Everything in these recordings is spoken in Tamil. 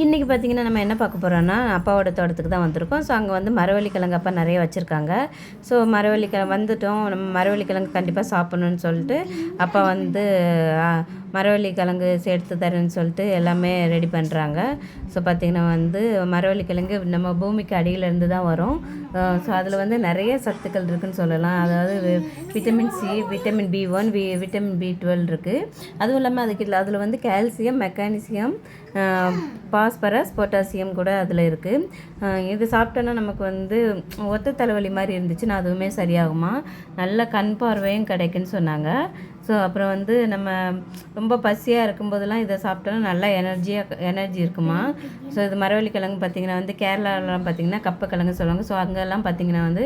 இன்றைக்கி பார்த்திங்கன்னா நம்ம என்ன பார்க்க போகிறோன்னா அப்பாவோட தோட்டத்துக்கு தான் வந்திருக்கோம். ஸோ அங்கே வந்து மரவள்ளிக்கிழங்கு அப்பா நிறைய வச்சுருக்காங்க. ஸோ மரவள்ளிக்கிழங்கு வந்துட்டோம், நம்ம மரவள்ளிக்கிழங்கு கண்டிப்பாக சாப்பிட்ணுன்னு சொல்லிட்டு அப்பா வந்து மரவள்ளிக்கிழங்கு சேர்த்து தரேன்னு சொல்லிட்டு எல்லாமே ரெடி பண்ணுறாங்க. ஸோ பார்த்திங்கன்னா வந்து மரவள்ளிக்கிழங்கு நம்ம பூமிக்கு அடியிலேருந்து தான் வரும். ஸோ அதில் வந்து நிறைய சத்துக்கள் இருக்குதுன்னு சொல்லலாம். அதாவது vitamin C, vitamin B1, vitamin B12 இருக்குது. அதுவும் இல்லாமல் அதில் வந்து கால்சியம், மெக்னீசியம், பாஸ்பரஸ், பொட்டாசியம் கூட அதில் இருக்குது. இது சாப்பிட்டோன்னா நமக்கு வந்து ஒத்த தலைவலி மாதிரி இருந்துச்சுன்னா அதுவுமே சரியாகுமா, நல்ல கண் பார்வையும் கிடைக்குன்னு சொன்னாங்க. ஸோ அப்புறம் வந்து நம்ம ரொம்ப பசியாக இருக்கும்போதெல்லாம் இதை சாப்பிட்டோன்னா நல்லா எனர்ஜி இருக்குமா. ஸோ இது மரவள்ளிக்கிழங்கு பார்த்திங்கன்னா வந்து கேரளாலலாம் பார்த்திங்கன்னா கப்பக்கிழங்கு சொல்லுவாங்க. ஸோ அங்கெல்லாம் பார்த்திங்கன்னா வந்து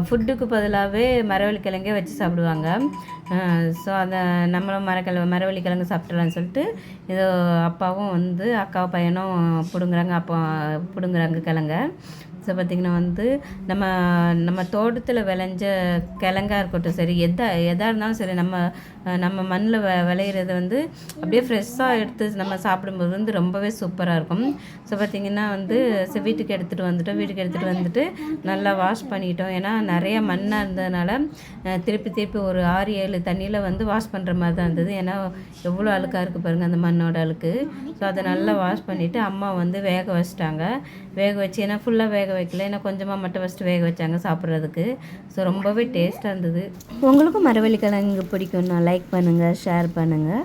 ஃபுட்டுக்கு பதிலாகவே மரவள்ளிக்கிழங்கே வச்சு சாப்பிடுவாங்க. ஸோ அதை நம்மளும் மரவள்ளிக்கிழங்கு சாப்பிட்லான்னு சொல்லிட்டு ஏதோ அப்பாவும் வந்து அக்கா பையனும் பிடுங்குறாங்க கிழங்க. ஸோ பார்த்திங்கன்னா வந்து நம்ம தோட்டத்தில் விளைஞ்ச கிழங்கா இருக்கட்டும் சரி, எதாக இருந்தாலும் சரி, நம்ம மண்ணில் விளையிறது வந்து அப்படியே ஃப்ரெஷ்ஷாக எடுத்து நம்ம சாப்பிடும்போது வந்து ரொம்பவே சூப்பராக இருக்கும். ஸோ பார்த்திங்கன்னா வந்து வீட்டுக்கு எடுத்துகிட்டு வந்துட்டு நல்லா வாஷ் பண்ணிட்டோம். ஏன்னா நிறைய மண்ணாக இருந்ததுனால திருப்பி ஒரு 6-7 தண்ணியில் வந்து வாஷ் பண்ணுற மாதிரி தான் இருந்தது. ஏன்னா எவ்வளோ அழுக்காக இருக்குது பாருங்கள் அந்த மண்ணோட அழுக்கு. ஸோ அதை நல்லா வாஷ் பண்ணிவிட்டு அம்மா வந்து வேக வச்சிட்டாங்க. வேக வச்சு, ஏன்னா ஃபுல்லாக வேக வைக்கல, ஏன்னா கொஞ்சமாக மட்டும் ஃபஸ்ட்டு வேக வச்சாங்க சாப்பிட்றதுக்கு. ஸோ ரொம்பவே டேஸ்ட்டாக இருந்தது. உங்களுக்கும் மரவள்ளிக்கிழங்கு பிடிக்கும்னா லைக் பண்ணுங்கள், ஷேர் பண்ணுங்கள்.